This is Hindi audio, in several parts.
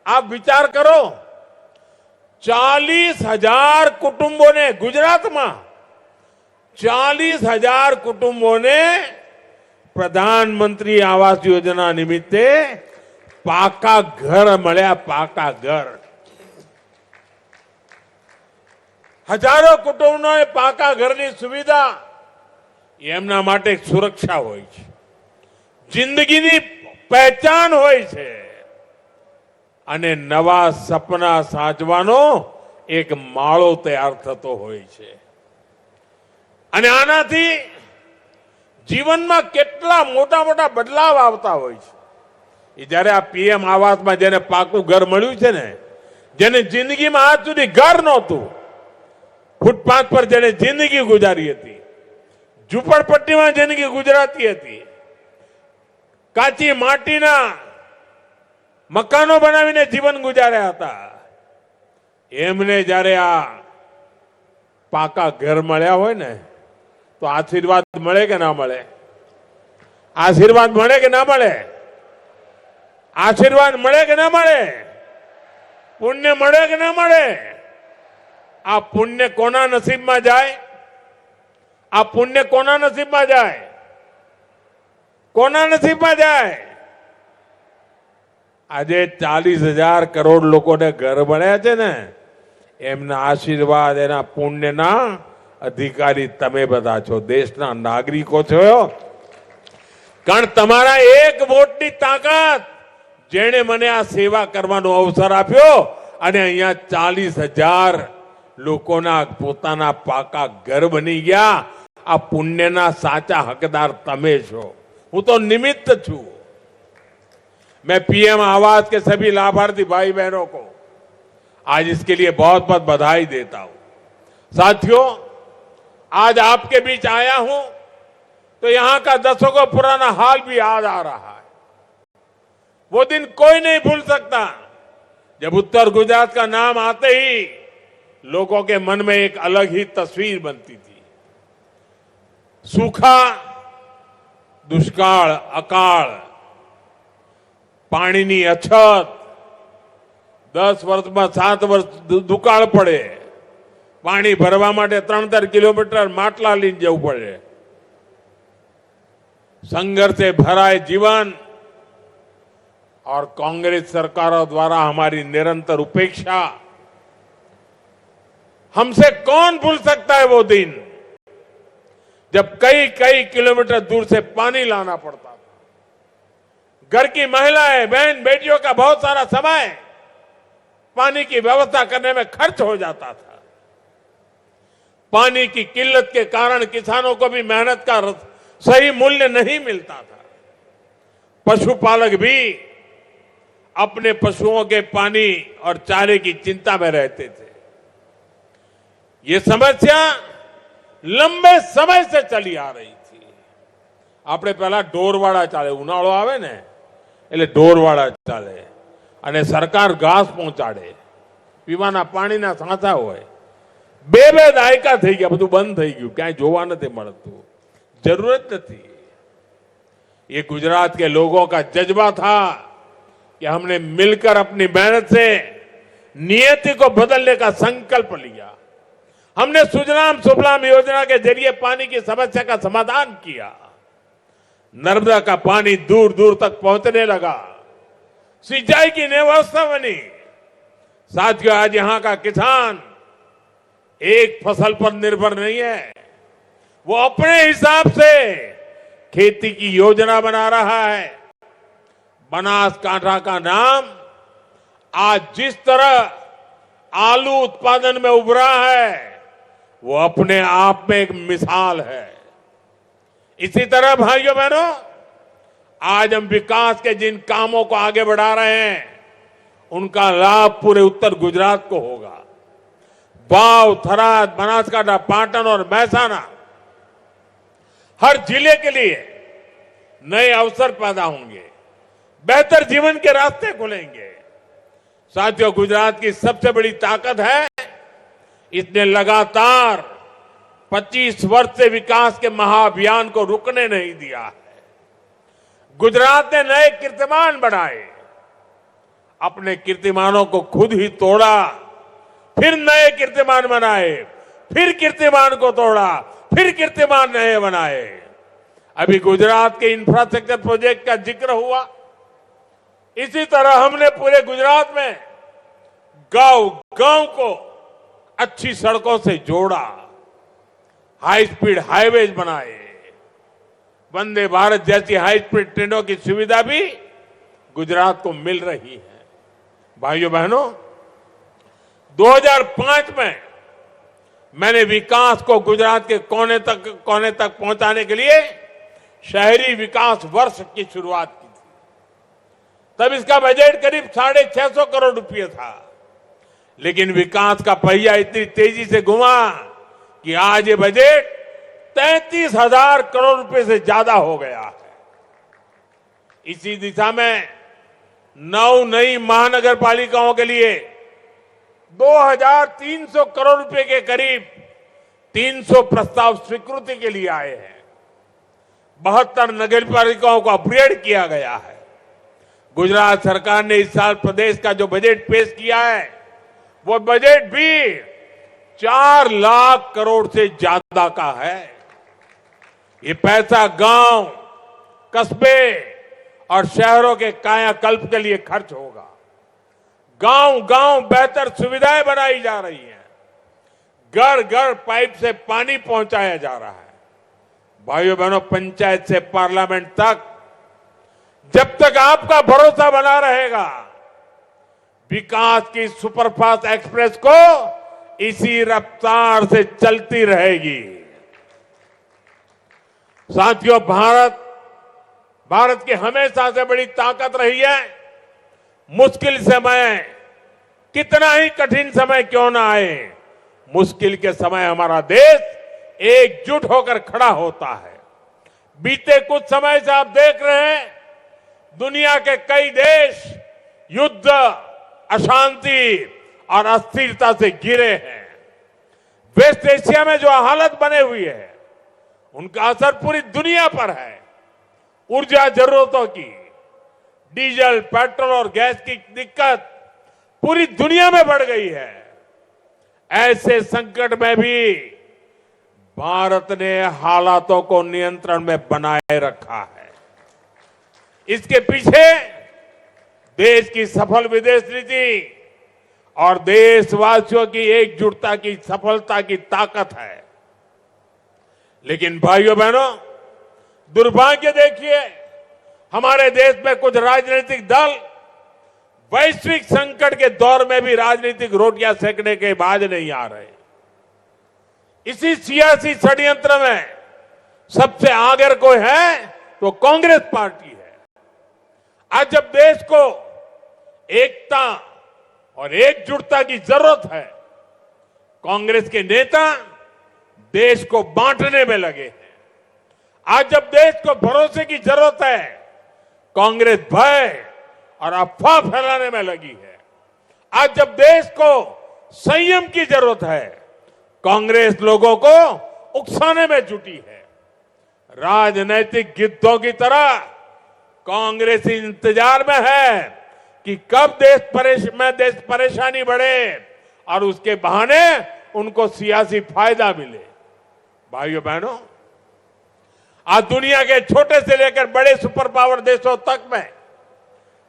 आप विचार करो, 40,000 કુટુંબોને ગુજરાતમાં 40,000 કુટુંબોને પ્રધાનમંત્રી આવાસ યોજના નિમિત્તે પાકા ઘર મળ્યા, પાકા ઘર. હજારો કુટુંબોને પાકા ઘરની સુવિધા એમના માટે એક સુરક્ષા હોય છે, જિંદગીની પહેચાન હોય છે અને નવા સપના સાજવાનો એક માળો તૈયાર થતો હોય છે. અને આનાથી જીવનમાં કેટલા મોટા મોટા બદલાવ આવતા હોય છે. એ જ્યારે આ પીએમ આવાસમાં જેને પાકું ઘર મળ્યું છે ને, જેને જિંદગીમાં આજ સુધી ઘર નહોતું, ફૂટપાથ પર જેને જિંદગી ગુજારી હતી, ઝૂંપડપટ્ટીમાં જિંદગી ગુજરાતી હતી, કાચી માટીના મકાનો બનાવીને જીવન ગુજાર્યા હતા, એમને જ્યારે આ પાકા ઘર મળ્યા હોય ને તો આશીર્વાદ મળે કે ના મળે? આશીર્વાદ મળે કે ના મળે? આશીર્વાદ મળે કે ના મળે? પુણ્ય મળે કે ના મળે? આ પુણ્ય કોના નસીબમાં જાય? આ પુણ્ય કોના નસીબમાં જાય? કોના નસીબમાં જાય? આજે 40,000 કરોડ લોકોને ઘર મળ્યા છે ને, એમના આશીર્વાદ, એના પુણ્યના અધિકારી તમે બધા છો, દેશના નાગરિકો છો. કારણ તમારા એક વોટની તાકાત જેણે મને આ સેવા કરવાનો અવસર આપ્યો અને અહીંયા 40,000 લોકોના પોતાના પાકા ઘર બની ગયા. આ પુણ્યના સાચા હકદાર તમે છો, હું તો નિમિત્ત છું. मैं पीएम आवास के सभी लाभार्थी भाई बहनों को आज इसके लिए बहुत बहुत बधाई देता हूं. साथियों, आज आपके बीच आया हूं तो यहां का दशकों पुराना हाल भी याद आ रहा है. वो दिन कोई नहीं भूल सकता जब उत्तर गुजरात का नाम आते ही लोगों के मन में एक अलग ही तस्वीर बनती थी. सूखा, दुष्काळ, अकाळ, પાણીની અછત, 10 વર્ષમાં 7 વર્ષ દુકાળ પડે, પાણી ભરવા માટે 3-4 કિલોમીટર માટલા લઈને જવું પડે, संघर्ष से भरा है जीवन और कांग्रेस सरकारों द्वारा हमारी निरंतर उपेक्षा. हमसे कौन भूल सकता है वो दिन जब कई कई किलोमीटर दूर से पानी लाना पड़ता था. घर की महिलाएं, बहन बेटियों का बहुत सारा समय पानी की व्यवस्था करने में खर्च हो जाता था. पानी की किल्लत के कारण किसानों को भी मेहनत का सही मूल्य नहीं मिलता था. पशुपालक भी अपने पशुओं के पानी और चारे की चिंता में रहते थे. ये समस्या लंबे समय से चली आ रही थी. આપણે પહેલા ઢોરવાળા ચાલે, ઉનાળો આવે ને એટલે ઢોરવાળા ચાલે અને સરકાર ઘાસ પહોંચાડે, પીવાના પાણીના સાંચા હોય. 2 દાયકા થઈ ગયા, બધું બંધ થઈ ગયું, ક્યાંય જોવા નથી મળતું, जरूरत नहीं. ये गुजरात के लोगों का जज्बा था कि हमने मिलकर अपनी मेहनत से नियति को बदलने का संकल्प लिया. हमने सुजलाम सुफलाम योजना के जरिए पानी की समस्या का समाधान किया. नर्मदा का पानी दूर दूर तक पहुंचने लगा, सिंचाई की नई व्यवस्था बनी. साथियों, आज यहां का किसान एक फसल पर निर्भर नहीं है, वो अपने हिसाब से खेती की योजना बना रहा है. बनासकांठा का नाम आज जिस तरह आलू उत्पादन में उभरा है, वो अपने आप में एक मिसाल है. इसी तरह भाइयों बहनों, आज हम विकास के जिन कामों को आगे बढ़ा रहे हैं, उनका लाभ पूरे उत्तर गुजरात को होगा. वाव, थराद, बनासकांठा, पाटन और महसाना, हर जिले के लिए नए अवसर पैदा होंगे, बेहतर जीवन के रास्ते खुलेंगे. साथियों, गुजरात की सबसे बड़ी ताकत है, इसने लगातार 25 वर्ष से विकास के महाअभियान को रुकने नहीं दिया है. गुजरात ने नए कीर्तिमान बनाए, अपने कीर्तिमानों को खुद ही तोड़ा, फिर नए कीर्तिमान बनाए, फिर कीर्तिमान को तोड़ा, फिर कीर्तिमान नए बनाए। अभी गुजरात के इंफ्रास्ट्रक्चर प्रोजेक्ट का जिक्र हुआ। इसी तरह हमने पूरे गुजरात में गांव गांव को अच्छी सड़कों से जोड़ा, हाई स्पीड हाईवेज बनाए, वंदे भारत जैसी हाई स्पीड ट्रेनों की सुविधा भी गुजरात को मिल रही है। भाइयों बहनों, 2005 में मैंने विकास को गुजरात के कोने तक पहुंचाने के लिए शहरी विकास वर्ष की शुरुआत की थी। तब इसका बजट करीब 650 करोड़ रुपए था, लेकिन विकास का पहिया इतनी तेजी से घुमा कि आज ये बजट 33,000 करोड़ रुपए से ज्यादा हो गया है। इसी दिशा में 9 नई महानगर पालिकाओं के लिए 2,300 करोड़ रुपए के करीब 300 प्रस्ताव स्वीकृति के लिए आए हैं। 72 नगर पालिकाओं को अपग्रेड किया गया है। गुजरात सरकार ने इस साल प्रदेश का जो बजट पेश किया है, वो बजट भी 4 लाख करोड़ से ज्यादा का है। ये पैसा गांव, कस्बे और शहरों के कायाकल्प के लिए खर्च होगा। गांव गांव बेहतर सुविधाएं बनाई जा रही हैं, घर घर पाइप से पानी पहुंचाया जा रहा है। भाइयों बहनों, पंचायत से पार्लियामेंट तक जब तक आपका भरोसा बना रहेगा, विकास की सुपरफास्ट एक्सप्रेस को इसी रफ्तार से चलती रहेगी। साथियों, भारत की हमेशा से बड़ी ताकत रही है, मुश्किल समय, कितना ही कठिन समय क्यों ना आए, मुश्किल के समय हमारा देश एकजुट होकर खड़ा होता है। बीते कुछ समय से आप देख रहे हैं, दुनिया के कई देश युद्ध, अशांति और अस्थिरता से घिरे हैं। वेस्ट एशिया में जो हालत बने हुई है, उनका असर पूरी दुनिया पर है। ऊर्जा जरूरतों की, डीजल, पेट्रोल और गैस की दिक्कत पूरी दुनिया में बढ़ गई है। ऐसे संकट में भी भारत ने हालातों को नियंत्रण में बनाए रखा है। इसके पीछे देश की सफल विदेश नीति और देशवासियों की एकजुटता की सफलता की ताकत है। लेकिन भाइयों बहनों, दुर्भाग्य देखिए, हमारे देश में कुछ राजनीतिक दल वैश्विक संकट के दौर में भी राजनीतिक रोटियां सेकने के बाद नहीं आ रहे। इसी सियासी षड्यंत्र में सबसे आगे कोई है तो कांग्रेस पार्टी है। आज जब देश को एकता और एकजुटता की जरूरत है, कांग्रेस के नेता देश को बांटने में लगे हैं। आज जब देश को भरोसे की जरूरत है, कांग्रेस भय और अफवाह फैलाने में लगी है। आज जब देश को संयम की जरूरत है, कांग्रेस लोगों को उकसाने में जुटी है। राजनैतिक गिद्धों की तरह कांग्रेस इंतजार में है कि कब देश परेशानी बढ़े और उसके बहाने उनको सियासी फायदा मिले। भाइयों बहनों, आज दुनिया के छोटे से लेकर बड़े सुपर पावर देशों तक में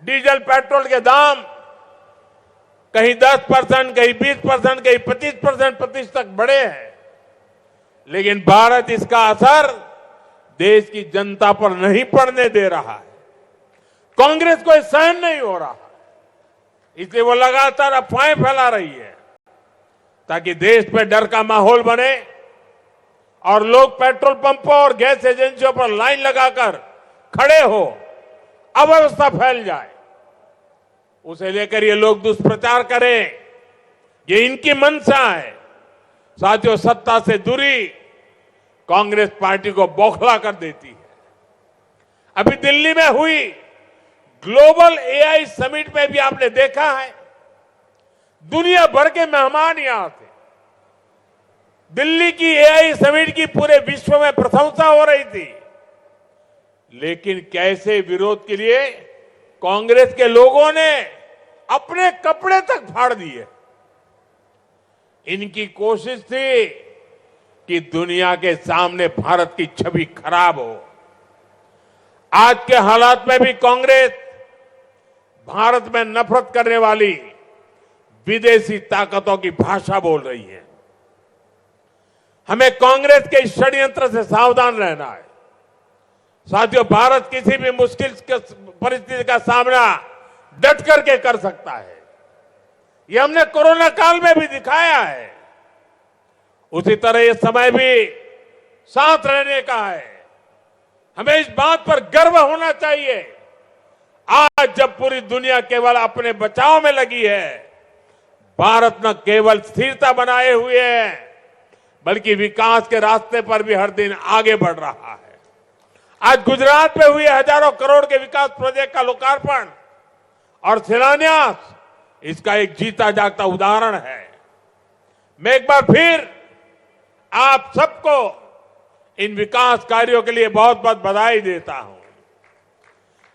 डीजल पेट्रोल के दाम कहीं 10%, कहीं 20%, कहीं 25% तक बढ़े हैं। लेकिन भारत इसका असर देश की जनता पर नहीं पड़ने दे रहा है। कांग्रेस को सहन नहीं हो रहा, इसलिए वो लगातार अफवाहें फैला रही है ताकि देश में डर का माहौल बने और लोग पेट्रोल पंपों और गैस एजेंसियों पर लाइन लगाकर खड़े हो, अव्यवस्था फैल जाए। उसे लेकर ये लोग दुष्प्रचार करें, ये इनकी मंशा है। साथियों, सत्ता से दूरी कांग्रेस पार्टी को बौखला कर देती है। अभी दिल्ली में हुई ग्लोबल एआई समिट में भी आपने देखा है, दुनिया भर के मेहमान यहां थे। दिल्ली की एआई समिट की पूरे विश्व में प्रशंसा हो रही थी, लेकिन कैसे विरोध के लिए कांग्रेस के लोगों ने अपने कपड़े तक फाड़ दिए। इनकी कोशिश थी कि दुनिया के सामने भारत की छवि खराब हो। आज के हालात में भी कांग्रेस भारत में नफरत करने वाली विदेशी ताकतों की भाषा बोल रही है। हमें कांग्रेस के इस षड्यंत्र से सावधान रहना है। साथियों, भारत किसी भी मुश्किल परिस्थिति का सामना डट करके कर सकता है। यह हमने कोरोना काल में भी दिखाया है। उसी तरह यह समय भी साथ रहने का है। हमें इस बात पर गर्व होना चाहिए, आज जब पूरी दुनिया केवल अपने बचाव में लगी है, भारत न केवल स्थिरता बनाए हुए है बल्कि विकास के रास्ते पर भी हर दिन आगे बढ़ रहा है। आज गुजरात में हुए हजारों करोड़ के विकास प्रोजेक्ट का लोकार्पण और शिलान्यास इसका एक जीता जागता उदाहरण है। मैं एक बार फिर आप सबको इन विकास कार्यों के लिए बहुत बहुत बधाई देता हूं।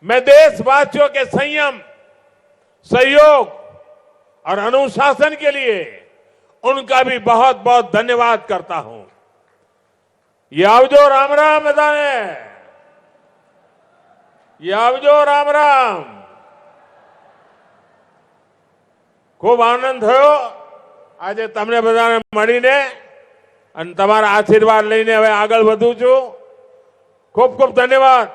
मैं देशवासियों के संयम, सहयोग और अनुशासन के लिए उनका भी बहुत बहुत धन्यवाद करता हूं। ये आवजो राम राम बधाने, ये आवजो राम राम। खूब आनंद थयो આજે તમને બધાને મળીને અને તમારા આશીર્વાદ લઈને હવે આગળ વધું છું। ખૂબ ખૂબ ધન્યવાદ।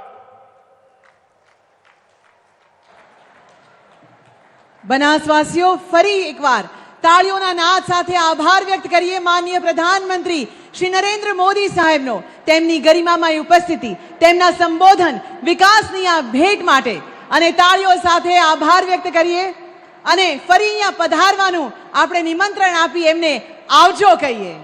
બનાસવાસીઓ ફરી એકવાર તાળીઓના નાદ સાથે આભાર વ્યક્ત કરીએ માનનીય પ્રધાનમંત્રી શ્રી નરેન્દ્ર મોદી સાહેબનો, તેમની ગરિમામય ઉપસ્થિતિ, તેમના સંબોધન, વિકાસની આ ભેટ માટે અને તાળીઓ સાથે આભાર વ્યક્ત કરીએ અને ફરી અહીંયા પધારવાનું આપણે નિમંત્રણ આપી એમને આવજો કહીએ।